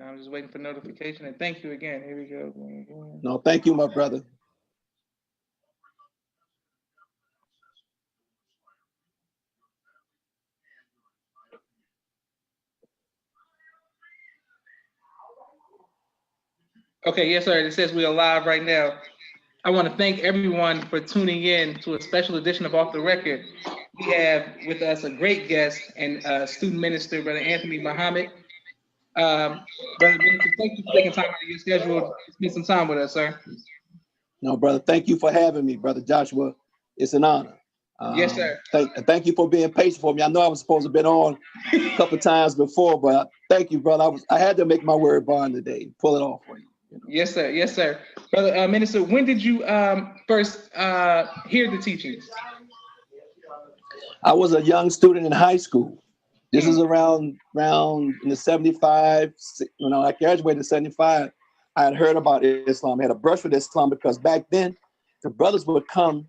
I'm just waiting for notification. And thank you again. Here we go. No, thank you, my brother. Okay, yes, sir. It says we are live right now. I want to thank everyone for tuning in to a special edition of Off the Record. We have with us a great guest and student minister, Brother Anthony Muhammad. Brother Minister, thank you for taking time out of your schedule to spend some time with us, sir. No, brother, thank you for having me, Brother Joshua. It's an honor. Yes, sir. Thank you for being patient for me. I know I was supposed to have been on a couple of times before, but thank you, brother. I had to make my word bond today, pull it off for you. Yes, sir. Yes, sir. Brother Minister, when did you first hear the teachings? I was a young student in high school. This is around in the 75, I graduated in 75. I had heard about Islam. I had a brush with Islam because back then the brothers would come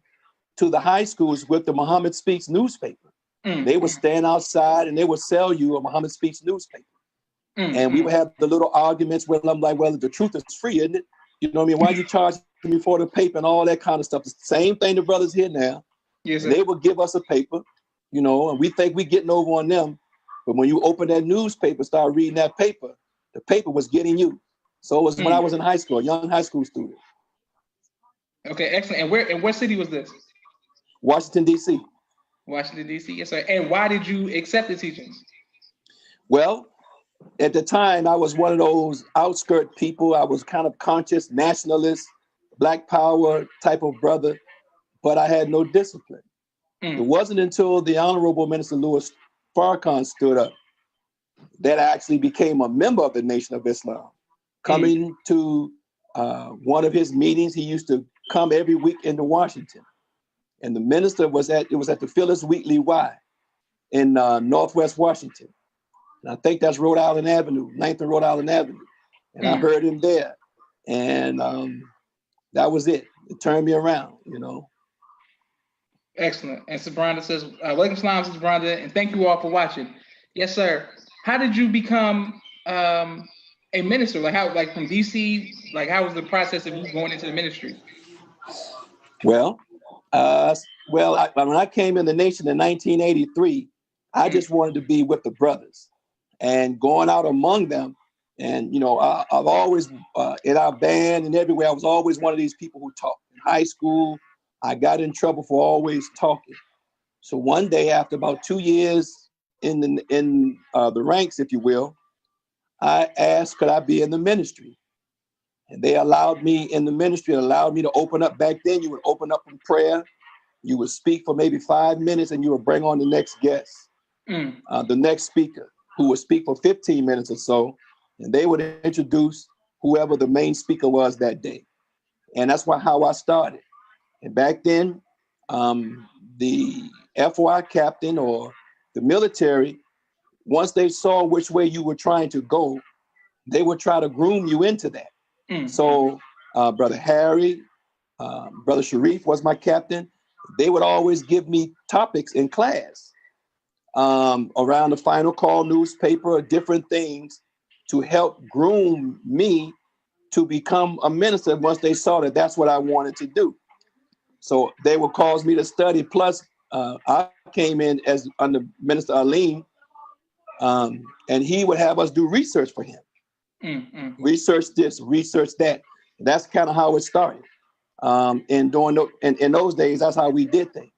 to the high schools with the Muhammad Speaks newspaper. They would stand outside and they would sell you a Muhammad Speaks newspaper. And we would have the little arguments with them like, well, the truth is free, isn't it? You know what I mean? Why you charge me for the paper and all that kind of stuff? The same thing the brothers here now. Yes, they would give us a paper, and we think we're getting over on them. But when you open that newspaper, start reading that paper, the paper was getting you. So it was when I was in high school, a young high school student. Okay, excellent. And what city was this? Washington, D.C. Washington, D.C., yes, sir. And why did you accept the teachings? Well, at the time, I was one of those outskirt people. I was kind of conscious, nationalist, Black Power type of brother, but I had no discipline. It wasn't until the Honorable Minister Louis Farrakhans stood up that I actually became a member of the Nation of Islam. Coming to one of his meetings, he used to come every week into Washington. And the minister was at the Phyllis Wheatley Y in Northwest Washington. And I think that's Rhode Island Avenue, 9th and Rhode Island Avenue. And I heard him there. And that was it. It turned me around, Excellent. And Sabranda says, welcome salam, Sabranda, and thank you all for watching. Yes, sir. How did you become a minister? Like from DC, how was the process of you going into the ministry? Well, when I came in the nation in 1983, I just wanted to be with the brothers and going out among them. And, I've always, in our band and everywhere, I was always one of these people who talked. In high school, I got in trouble for always talking. So one day, after about 2 years in the ranks, if you will, I asked, could I be in the ministry? And they allowed me in the ministry, allowed me to open up. Back then, you would open up in prayer. You would speak for maybe 5 minutes and you would bring on the next guest, the next speaker, who would speak for 15 minutes or so. And they would introduce whoever the main speaker was that day. And that's how I started. And back then, the FY captain or the military, once they saw which way you were trying to go, they would try to groom you into that. So Brother Harry, Brother Sharif was my captain. They would always give me topics in class around the Final Call newspaper, different things to help groom me to become a minister once they saw that that's what I wanted to do. So they would cause me to study. Plus, I came in as under Minister Alim, and he would have us do research for him. Research this, research that. That's kind of how it started. And in those days, that's how we did things.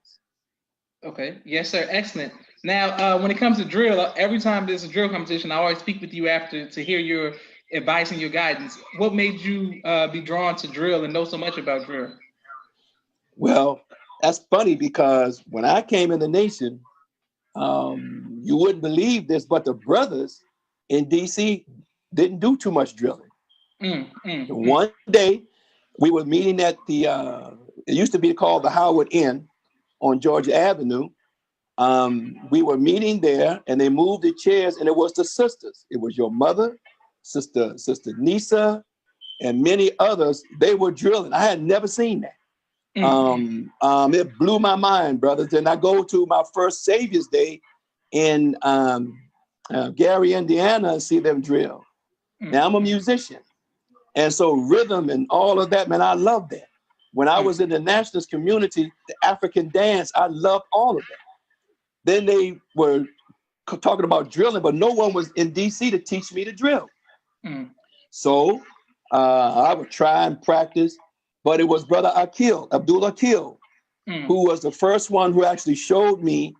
Okay. Yes, sir. Excellent. Now, when it comes to drill, every time there's a drill competition, I always speak with you after to hear your advice and your guidance. What made you be drawn to drill and know so much about drill? Well, that's funny because when I came in the nation, you wouldn't believe this, but the brothers in DC didn't do too much drilling. One day, we were meeting at it used to be called the Howard Inn on Georgia Avenue. We were meeting there and they moved the chairs and it was the sisters. It was your mother, Sister Nisa, and many others. They were drilling. I had never seen that. It blew my mind, brothers. And I go to my first Savior's Day in Gary, Indiana, and see them drill. Now I'm a musician. And so rhythm and all of that, man, I love that. When I was in the nationalist community, the African dance, I loved all of that. Then they were talking about drilling, but no one was in DC to teach me to drill. So I would try and practice, but it was Brother Abdul Akil, who was the first one who actually showed me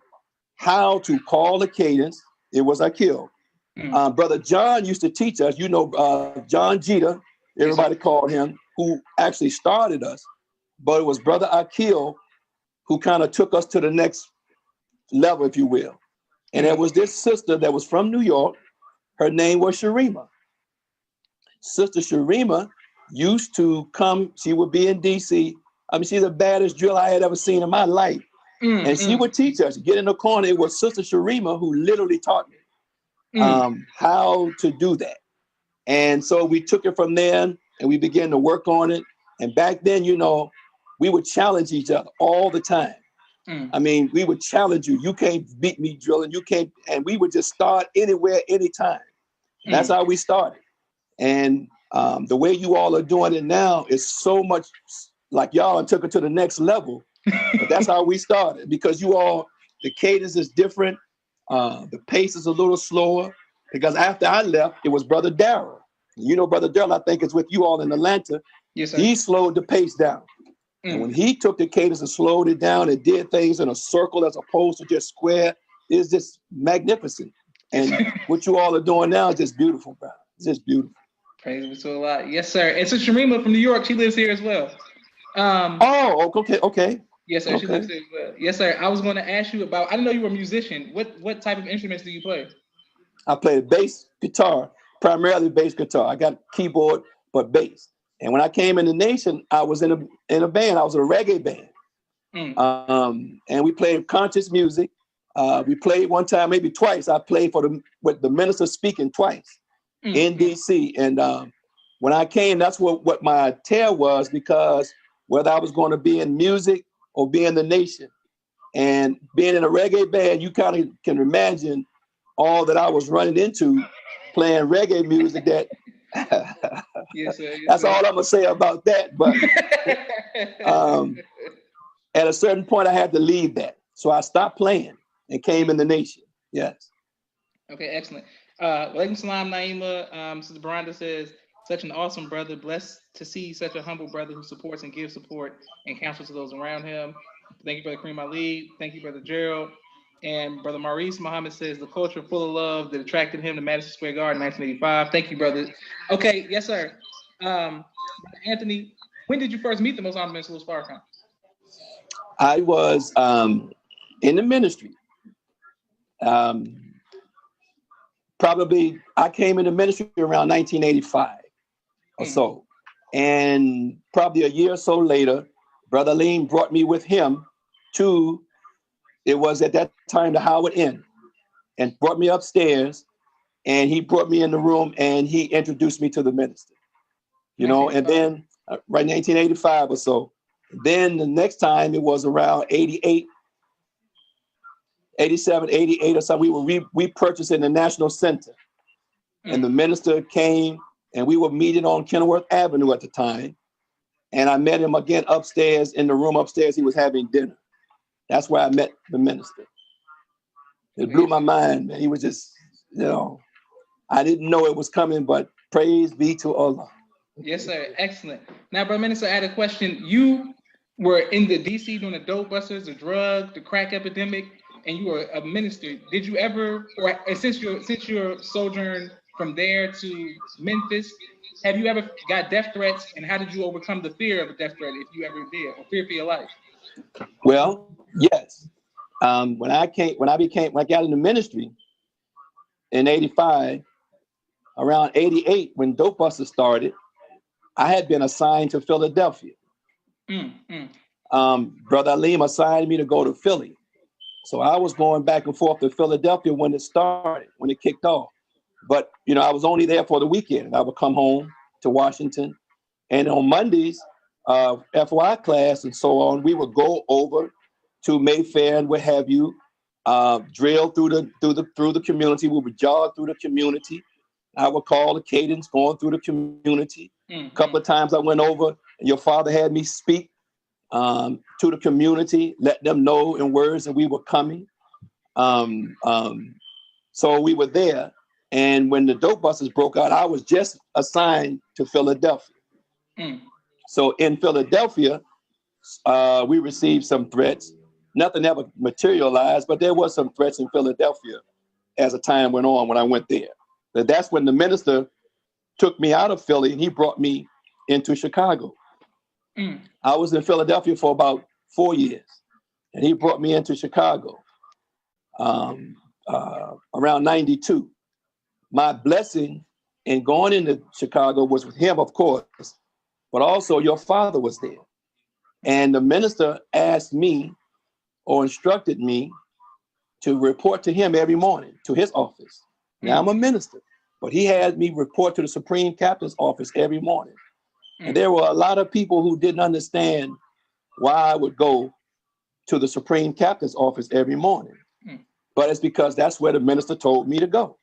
how to call the cadence. It was Akil. Brother John used to teach us, John Jeter, everybody called him, who actually started us. But it was Brother Akil who kind of took us to the next level, if you will. And there was this sister that was from New York. Her name was Sharima. Sister Sharima used to come, she would be in DC. I mean, she's the baddest drill I had ever seen in my life. And she would teach us, get in the corner. It was Sister Sharima who literally taught me how to do that. And so we took it from there and we began to work on it. And back then, we would challenge each other all the time. I mean, we would challenge you. You can't beat me drilling. You can't. And we would just start anywhere, anytime. That's how we started. And the way you all are doing it now is so much like y'all took it to the next level. But that's how we started, because you all, the cadence is different. The pace is a little slower, because after I left, it was Brother Darrell. Brother Darrell, I think, is with you all in Atlanta. Yes, sir. He slowed the pace down. And when he took the cadence and slowed it down and did things in a circle as opposed to just square, it's just magnificent. And what you all are doing now is just beautiful, bro. It's just beautiful. Praise be to Allah. Yes, sir. And Sister Sharima from New York, she lives here as well. Okay. Yes, sir. She lives here as well. Yes, sir. I was going to ask you about, I didn't know you were a musician. What type of instruments do you play? I play bass guitar, primarily bass guitar. I got keyboard, but bass. And when I came in the nation, I was in a band. I was in a reggae band. And we played conscious music. We played one time, maybe twice. I played with the minister speaking twice in DC. And when I came, that's what my tale was, because whether I was going to be in music or be in the nation. And being in a reggae band, you kind of can imagine all that I was running into playing reggae music that yes, sir. That's all I'm gonna say about that. But at a certain point, I had to leave that, so I stopped playing and came in the nation. Yes. Okay, excellent. Walaikum salam, Naima. Sister Baranda says, "Such an awesome brother. Blessed to see such a humble brother who supports and gives support and counsel to those around him." Thank you, Brother Kareem Ali. Thank you, Brother Gerald. And Brother Maurice Muhammad says, "The culture full of love that attracted him to Madison Square Garden in 1985. Thank you, brother. Okay, yes, sir. Anthony, when did you first meet the Most Honorable Louis Farrakhan? I was in the ministry. Probably I came into ministry around 1985 or so. And probably a year or so later, Brother Lean brought me with him to, it was at that time the Howard Inn, and brought me upstairs, and he brought me in the room and he introduced me to the minister, and then right 1985 or so. Then the next time it was around 88, 87, 88 or something, we purchased in the National Center, and the minister came and we were meeting on Kenilworth Avenue at the time. And I met him again upstairs, in the room upstairs. He was having dinner. That's where I met the minister. It blew my mind, man. He was just, I didn't know it was coming, but praise be to Allah. Yes, sir. Excellent. Now, Brother Minister, I had a question. You were in the DC during the dope busters, the drug, the crack epidemic, and you were a minister. Did you ever, or since your sojourn from there to Memphis, have you ever got death threats, and how did you overcome the fear of a death threat, if you ever did, or fear for your life? Well, yes. When I got in the ministry in 85, around 88, when Dope Busters started, I had been assigned to Philadelphia. Brother Aleem assigned me to go to Philly. So I was going back and forth to Philadelphia when it started, when it kicked off. But, I was only there for the weekend. I would come home to Washington. And on Mondays, FY class and so on, we would go over to Mayfair and what have you, drill through the community. We would jog through the community. I would call the cadence going through the community. A couple of times I went over, and your father had me speak to the community, let them know in words that we were coming. So we were there. And when the dope busters broke out, I was just assigned to Philadelphia. So in Philadelphia, we received some threats. Nothing ever materialized, but there was some threats in Philadelphia as the time went on when I went there. But that's when the minister took me out of Philly and he brought me into Chicago. I was in Philadelphia for about 4 years, and he brought me into Chicago around 92. My blessing in going into Chicago was with him, of course, but also your father was there. And the minister asked me or instructed me to report to him every morning, to his office. Now I'm a minister, but he had me report to the Supreme Captain's office every morning. And there were a lot of people who didn't understand why I would go to the Supreme Captain's office every morning. But it's because that's where the minister told me to go.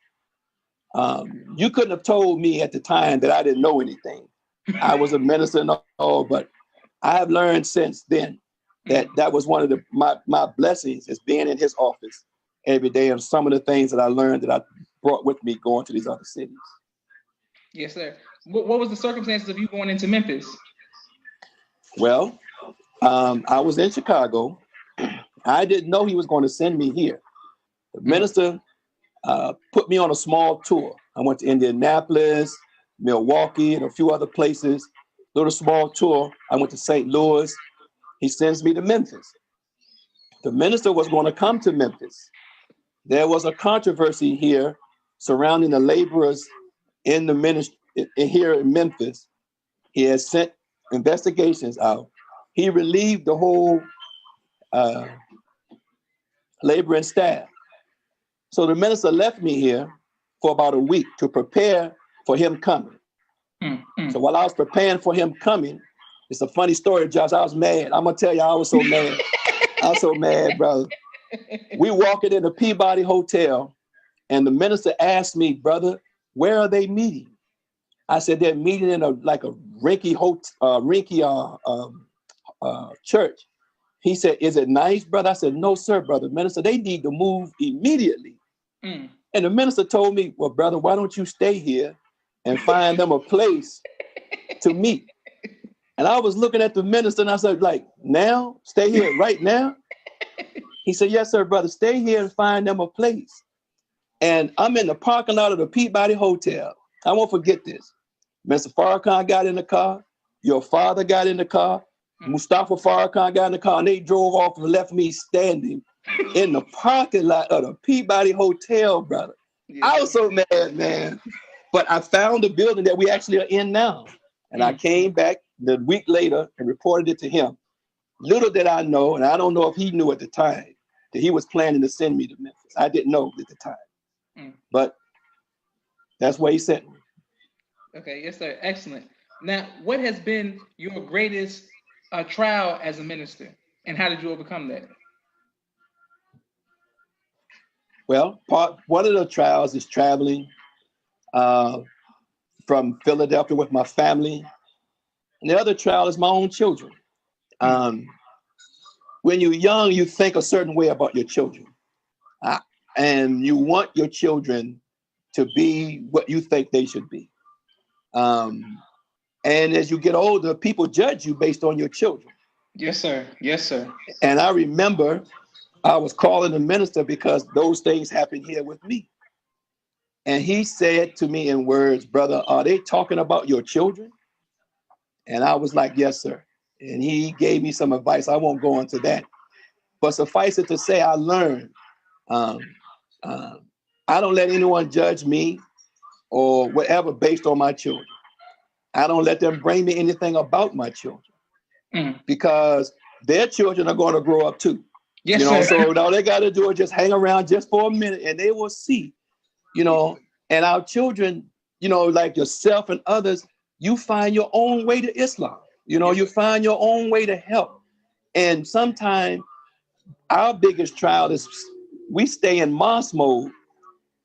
You couldn't have told me at the time that I didn't know anything. I was a minister and all, but I have learned since then that that was one of my blessings, is being in his office every day, and some of the things that I learned that I brought with me going to these other cities. Yes, sir. What was the circumstances of you going into Memphis? Well, I was in Chicago. I didn't know he was going to send me here. The minister put me on a small tour. I went to Indianapolis, Milwaukee, and a few other places. Little small tour. I went to St. Louis. He sends me to Memphis. The minister was going to come to Memphis. There was a controversy here surrounding the laborers in the ministry here in Memphis. He has sent investigations out. He relieved the whole labor and staff. So the minister left me here for about a week to prepare for him coming. So while I was preparing for him coming, it's a funny story, Josh. I was mad. I'm gonna tell you, I was so mad. I was so mad, brother. We walking in the Peabody Hotel, and the minister asked me, brother, where are they meeting? I said, they're meeting in a rinky church. He said, is it nice, brother? I said, no, sir, brother. Minister, they need to move immediately. And the minister told me, well, brother, why don't you stay here and find them a place to meet? And I was looking at the minister and I said, now? Stay here right now? He said, yes, sir, brother, stay here and find them a place. And I'm in the parking lot of the Peabody Hotel. I won't forget this. Mr. Farrakhan got in the car. Your father got in the car. Mustafa Farrakhan got in the car, and they drove off and left me standing in the parking lot of the Peabody Hotel, brother. I was so mad, man. But I found the building that we actually are in now. And I came back the week later and reported it to him. Little did I know, and I don't know if he knew at the time, that he was planning to send me to Memphis. I didn't know at the time. But that's where he sent me. Okay, yes, sir. Excellent. Now, what has been your greatest trial as a minister, and how did you overcome that? Well, one of the trials is traveling from Philadelphia with my family. And the other trial is my own children. When you're young, you think a certain way about your children. And you want your children to be what you think they should be. And as you get older, people judge you based on your children. Yes, sir. Yes, sir. And I remember I was calling the minister because those things happened here with me. And he said to me in words, brother, are they talking about your children? And I was like, yes, sir. And he gave me some advice. I won't go into that. But suffice it to say, I learned. I don't let anyone judge me or whatever based on my children. I don't let them bring me anything about my children because their children are going to grow up too. Yes, sir. So all they got to do is just hang around just for a minute and they will see, and our children, like yourself and others, you find your own way to Islam. You find your own way to help. And sometimes our biggest trial is we stay in mosque mode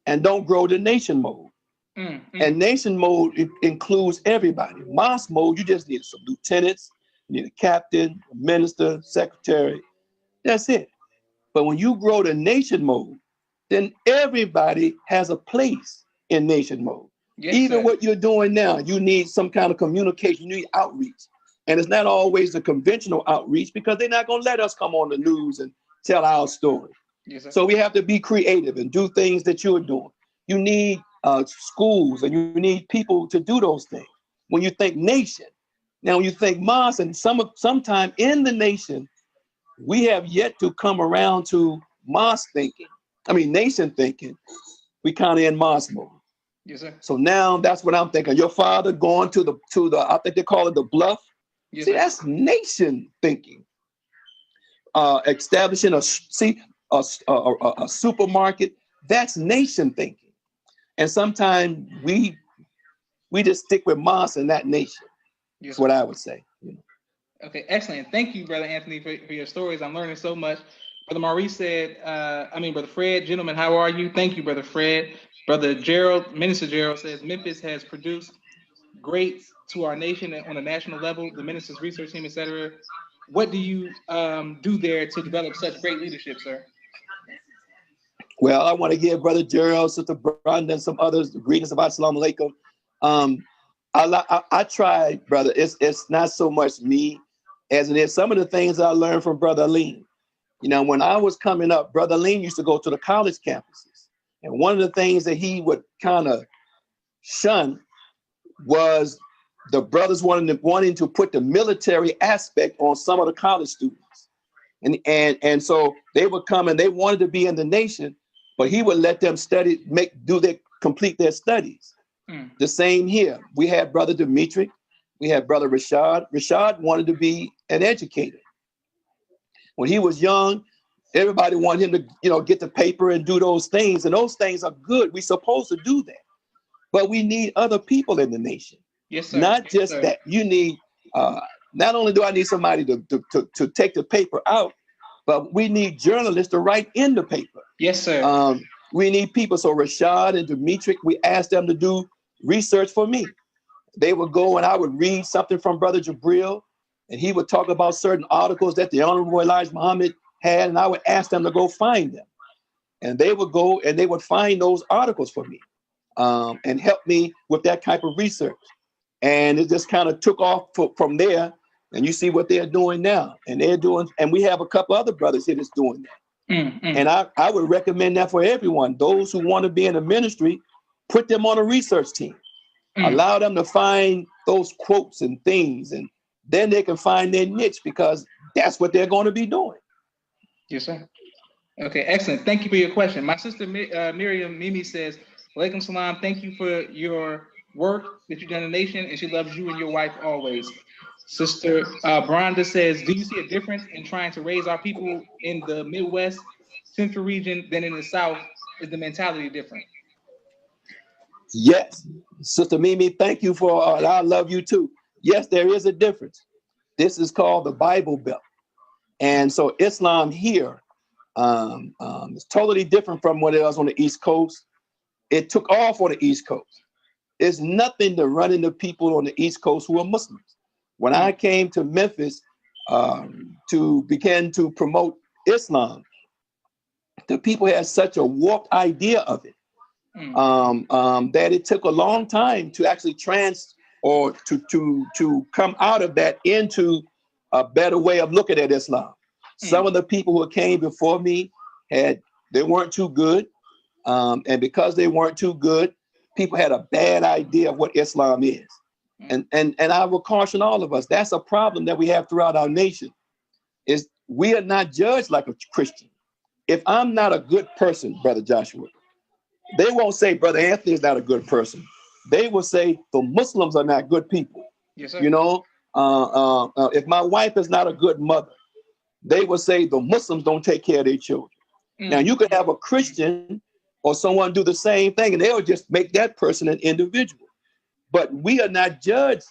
and don't grow to nation mode. And nation mode includes everybody. Mosque mode, you just need some lieutenants, you need a captain, a minister, secretary. That's it. But when you grow to nation mode, then everybody has a place in nation mode. Yes, Even sir. what you're doing now, you need some kind of communication, you need outreach. And it's not always the conventional outreach because they're not going to let us come on the news and tell our story. Yes, sir. So we have to be creative and do things that you're doing. You need schools and you need people to do those things. When you think nation, now when you think mosque, and sometime in the nation, we have yet to come around to mosque thinking. I mean, nation thinking. We kind of in mosque mode. Yes, sir. So now that's what I'm thinking. Your father going to the I think they call it the bluff. Yes, See, sir. that's nation thinking. Establishing a supermarket, that's nation thinking. And sometimes we just stick with mosque and that nation. Yes, That's sir. what I would say. You know. Okay, excellent. Thank you, Brother Anthony, for your stories. I'm learning so much. Brother Maurice said, Brother Fred, gentlemen, how are you? Thank you, Brother Fred. Brother Gerald, Minister Gerald says, Memphis has produced greats to our nation on a national level, the minister's research team, etc. What do you do there to develop such great leadership, sir? Well, I want to give Brother Gerald, Sister Brenda, and some others greetings about Assalamu Alaikum. I tried, brother. It's not so much me as it is some of the things I learned from Brother Aline. You know, when I was coming up, Brother Aline used to go to the college campuses. And one of the things that he would kind of shun was the brothers wanting to put the military aspect on some of the college students. And so they would come and they wanted to be in the nation, but he would let them complete their studies. The same here. We had Brother Dimitri, we had Brother Rashad. Rashad wanted to be an educator. When he was young, everybody wanted him to, get the paper and do those things. And those things are good. We're supposed to do that. But we need other people in the nation. Yes, sir. Not just that. You need, not only do I need somebody to take the paper out, but we need journalists to write in the paper. Yes, sir. We need people. So Rashad and Dimitri, we asked them to do research for me. They would go and I would read something from Brother Jabril, and he would talk about certain articles that the Honorable Elijah Muhammad had, and I would ask them to go find them. And they would go and they would find those articles for me and help me with that type of research. And it just kind of took off from there. And you see what they're doing now. And we have a couple other brothers here that's doing that. And I would recommend that for everyone. Those who want to be in the ministry, put them on a research team. Allow them to find those quotes and things, and then they can find their niche because that's what they're going to be doing. Yes, sir. Okay, excellent. Thank you for your question. My sister Miriam Mimi says, Walaikum salam. Thank you for your work that you've done in the nation, and she loves you and your wife always. Sister Bronda says, do you see a difference in trying to raise our people in the Midwest, Central region than in the South? Is the mentality different? Yes. Sister Mimi, thank you for, I love you too. Yes, there is a difference. This is called the Bible Belt. And so Islam here is totally different from what it was on the East Coast. It took off on the East Coast. It's nothing to run into people on the East Coast who are Muslims. When I came to Memphis to begin to promote Islam, the people had such a warped idea of it that it took a long time to actually to come out of that into a better way of looking at Islam. Some of the people who came before me they weren't too good, and because they weren't too good, people had a bad idea of what Islam is. And I will caution all of us, that's a problem that we have throughout our nation, is we are not judged like a Christian. If I'm not a good person, Brother Joshua, they won't say Brother Anthony is not a good person. They will say the Muslims are not good people. Yes, sir. If my wife is not a good mother, they will say the Muslims don't take care of their children. Now you could have a Christian or someone do the same thing and they'll just make that person an individual. But we are not judged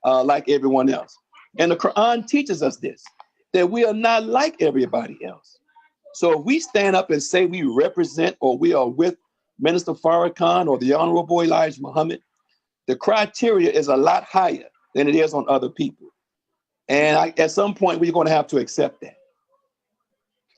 like everyone else. And the Quran teaches us this, that we are not like everybody else. So if we stand up and say we represent or we are with Minister Farrakhan or the Honorable Elijah Muhammad, the criteria is a lot higher than it is on other people. And at some point, we're going to have to accept that.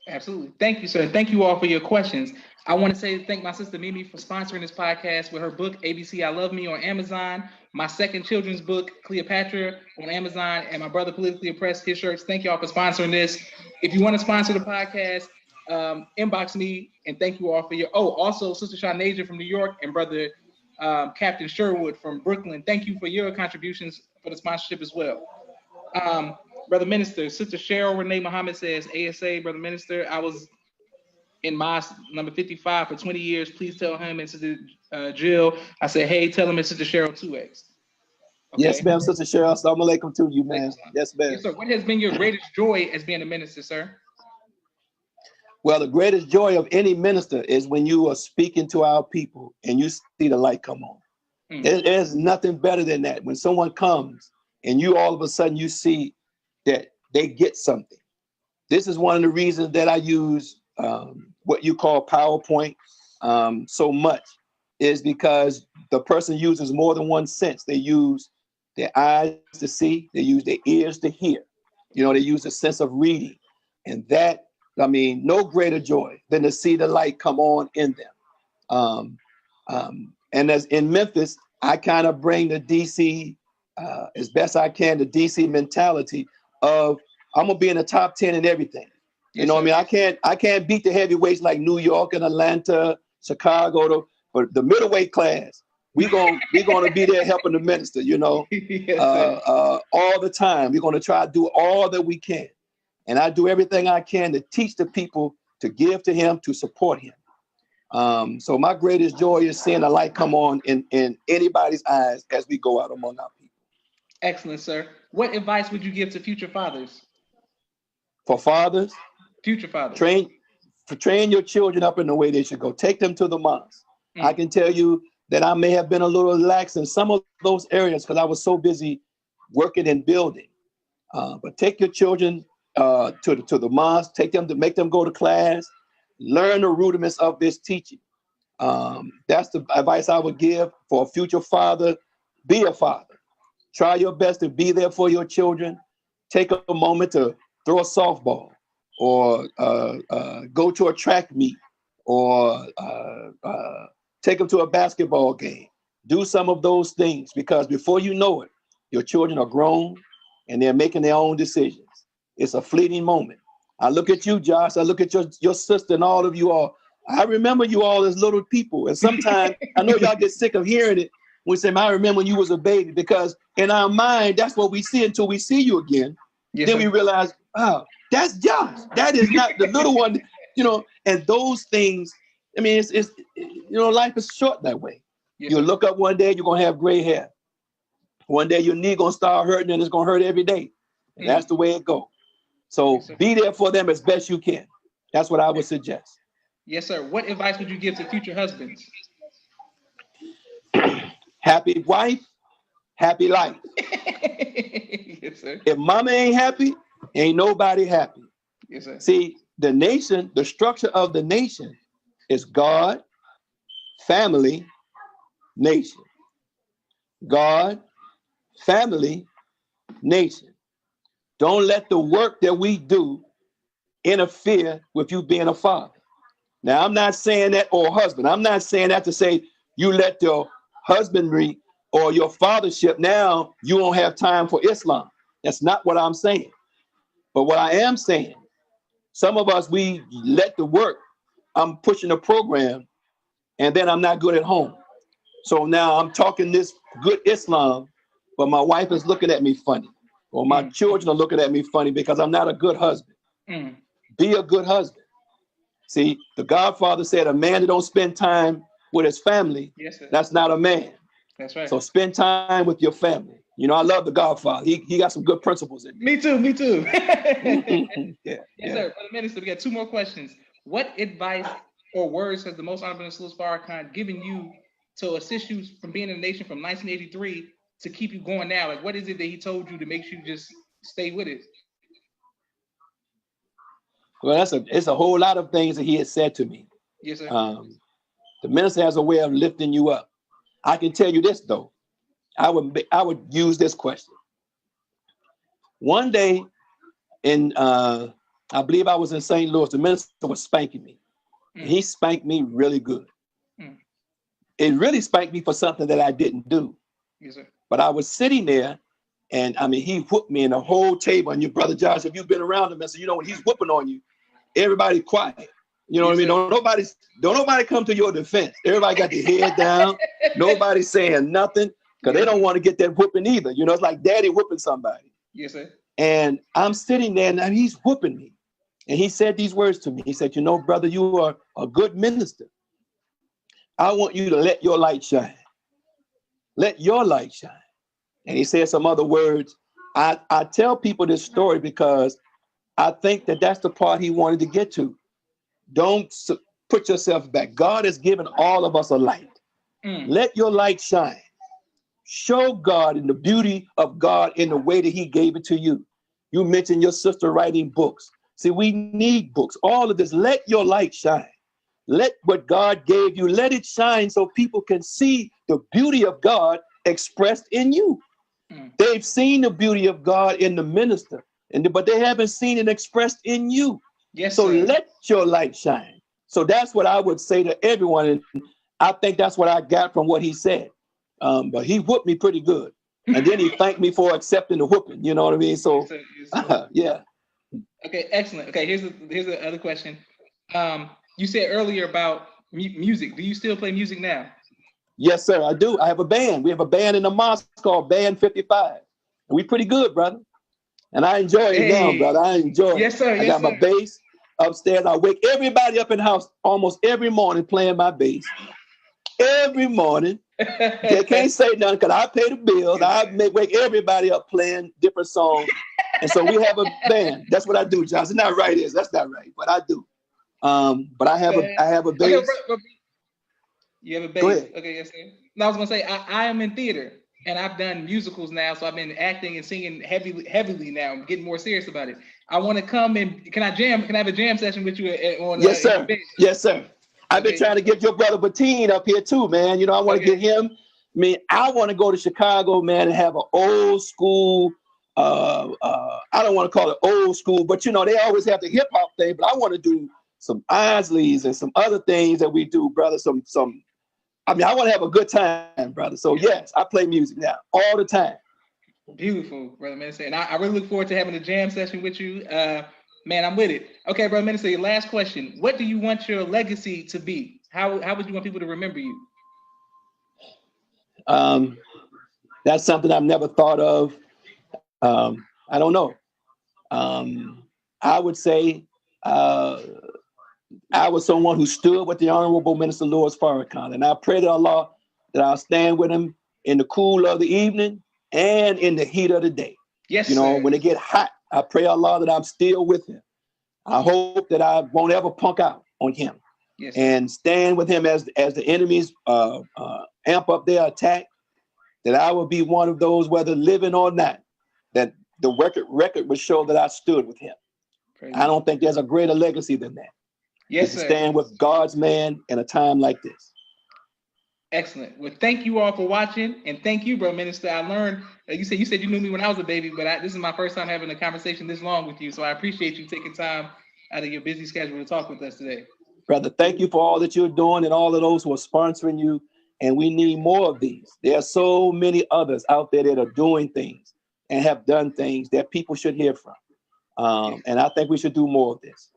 Absolutely. Thank you, sir. Thank you all for your questions. I want to thank my sister Mimi for sponsoring this podcast with her book, ABC I Love Me, on Amazon, my second children's book, Cleopatra, on Amazon, and my brother, Politically Oppressed, his shirts. Thank you all for sponsoring this. If you want to sponsor the podcast, inbox me, and thank you all for your, also Sister Shanasia from New York and brother Captain Sherwood from Brooklyn. Thank you for your contributions for the sponsorship as well. Brother Minister, Sister Cheryl Renee Muhammad says, ASA, Brother Minister, I was in Mosque number 55 for 20 years. Please tell him and Sister Jill. I said, hey, tell him and Sister Cheryl 2X. Okay. Yes, ma'am, Sister Cheryl. Assalamu alaikum to you, man. Yes, ma'am. Yes, sir. What has been your greatest joy as being a minister, sir? Well, the greatest joy of any minister is when you are speaking to our people and you see the light come on. There's nothing better than that. When someone comes and you all of a sudden you see that they get something. This is one of the reasons that I use what you call PowerPoint so much, is because the person uses more than one sense. They use their eyes to see, they use their ears to hear. You know, they use a sense of reading. And that, I mean, no greater joy than to see the light come on in them. And as in Memphis, I kind of bring the DC, as best I can, the DC mentality of I'm gonna be in the top 10 in everything. You know what I mean? I can't beat the heavyweights like New York and Atlanta, Chicago, but the middleweight class, we're gonna be there helping the minister, you know, all the time. We're gonna try to do all that we can. And I do everything I can to teach the people to give to him, to support him. So my greatest joy is seeing the light come on in anybody's eyes as we go out among our people. Excellent, sir. What advice would you give to future fathers? For fathers? Future fathers. Train your children up in the way they should go. Take them to the mosque. I can tell you that I may have been a little lax in some of those areas because I was so busy working and building. But take your children to the mosque. Take them to make them go to class. Learn the rudiments of this teaching. That's the advice I would give for a future father. Be a father. Try your best to be there for your children. Take a moment to throw a softball or go to a track meet or take them to a basketball game. Do some of those things because before you know it, your children are grown and they're making their own decisions. It's a fleeting moment. I look at you, Josh. I look at your sister and all of you all. I remember you all as little people. And sometimes I know y'all get sick of hearing it. We say, I remember when you was a baby, because in our mind, that's what we see until we see you again. Yes, then we realize, oh, that's Josh. That is not the little one, you know, and those things, I mean, it's you know, life is short that way. Yes, you'll look up one day, you're going to have gray hair. One day your knee going to start hurting and it's going to hurt every day. And that's the way it goes. So be there for them as best you can. That's what I would suggest. Yes, sir. What advice would you give to future husbands? Happy wife, happy life. Yes, sir. If mama ain't happy, ain't nobody happy. Yes, sir. See, the nation, the structure of the nation is God, family, nation. God, family, nation. Don't let the work that we do interfere with you being a father. Now, I'm not saying that, or husband. I'm not saying that to say you let your husbandry or your fathership, now you won't have time for Islam. That's not what I'm saying. But what I am saying, some of us, we let the work, I'm pushing a program, and then I'm not good at home. So now I'm talking this good Islam, but my wife is looking at me funny, or my children are looking at me funny because I'm not a good husband. Be a good husband. See, the Godfather said a man that don't spend time with his family, that's not a man. That's right. So spend time with your family. You know, I love the Godfather. He got some good principles in me too. Yes, sir. Brother Minister, we got two more questions. What advice or words has the Most Honorable Salus Farrakhan given you to assist you from being in the nation from 1983 to keep you going now? Like, what is it that he told you to make you just stay with it? Well, it's a whole lot of things that he has said to me. Yes, sir. The minister has a way of lifting you up. I can tell you this though. I would use this question. One day I believe I was in St. Louis, the minister was spanking me. And he spanked me really good. It really spanked me for something that I didn't do. Yes, sir. But I was sitting there, and I mean, he whooped me in the whole table. And your brother Josh, if you've been around him, and so you know when he's whooping on you, everybody quiet. You know what I mean? Don't nobody come to your defense. Everybody got their head down. Nobody's saying nothing because they don't want to get that whooping either. You know, it's like daddy whooping somebody. Yes, sir. And I'm sitting there, and he's whooping me. And he said these words to me. He said, you know, brother, you are a good minister. I want you to let your light shine. Let your light shine. And he said some other words. I tell people this story because I think that that's the part he wanted to get to. Don't put yourself back. God has given all of us a light. Let your light shine. Show God and the beauty of God in the way that he gave it to you. You mentioned your sister writing books. See, we need books. All of this. Let your light shine. Let what God gave you, let it shine so people can see the beauty of God expressed in you. They've seen the beauty of God in the minister, but they haven't seen it expressed in you. Yes, so sir. Let your light shine. So that's what I would say to everyone. And I think that's what I got from what he said. But he whooped me pretty good. And then he thanked me for accepting the whooping. You know what I mean? So, yeah. Okay, excellent. Okay, here's the other question. You said earlier about music. Do you still play music now? Yes, sir, I do. I have a band. We have a band in the mosque called Band 55. And we pretty good, brother. And I enjoy it now, brother. I enjoy it. Yes, sir. I got my bass upstairs. I wake everybody up in the house almost every morning playing my bass. Every morning. They can't say nothing because I pay the bills. I wake everybody up playing different songs. And so we have a band. That's what I do, Johnson. Not right is. That's not right, but I do. But I have a bass. Okay, you have a bass. Okay, yes, sir. No, I was gonna say I am in theater and I've done musicals now, so I've been acting and singing heavily now. I'm getting more serious about it. I want to come and can I jam? Can I have a jam session with you on? Yes, sir. Yes, sir. I've been trying to get your brother Bettine up here too, man. You know, I want to get him. I mean, I want to go to Chicago, man, and have an old school. I don't want to call it old school, but you know, they always have the hip hop thing. But I want to do some Isleys and some other things that we do, brother. I mean, I want to have a good time, brother. So yes, I play music now all the time. Beautiful, brother Minister. And I really look forward to having a jam session with you. Man, I'm with it. Okay, brother Minister, your last question. What do you want your legacy to be? How would you want people to remember you? That's something I've never thought of. I don't know. I would say I was someone who stood with the Honorable Minister Louis Farrakhans, and I pray to Allah that I'll stand with him in the cool of the evening and in the heat of the day. Yes, you know, sir. when it get hot, I pray Allah that I'm still with him. I hope that I won't ever punk out on him. Yes, and stand with him as the enemies amp up their attack. That I will be one of those, whether living or not, that the record would show that I stood with him. Praise I don't think there's a greater legacy than that. Yes, sir. To stand with God's man in a time like this. Excellent. Well, thank you all for watching, and thank you, bro, Minister. I learned. You said you knew me when I was a baby, but this is my first time having a conversation this long with you, so I appreciate you taking time out of your busy schedule to talk with us today. Brother, thank you for all that you're doing and all of those who are sponsoring you. And we need more of these. There are so many others out there that are doing things and have done things that people should hear from. And I think we should do more of this.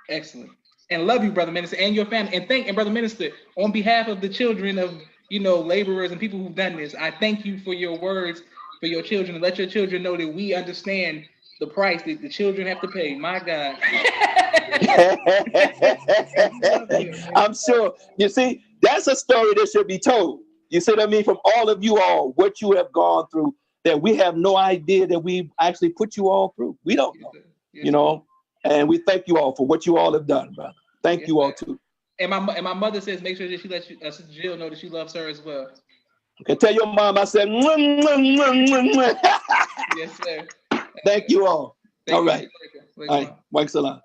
Excellent. And love you, Brother Minister, and your family. And Brother Minister, on behalf of the children of, laborers and people who've done this, I thank you for your words for your children. And let your children know that we understand the price that the children have to pay. My God. I'm sure. You see, that's a story that should be told. You see what I mean? From all of you all, what you have gone through, that we have no idea that we actually put you all through. We don't know, yes, sir. And we thank you all for what you all have done, brother. Thank you all too. And my mother says, make sure that she lets Jill know that she loves her as well. Okay, tell your mom I said, mwah, mwah, mwah, mwah, mwah. Yes, sir. Thank you all. Thank all you. right. All right. Wa salam.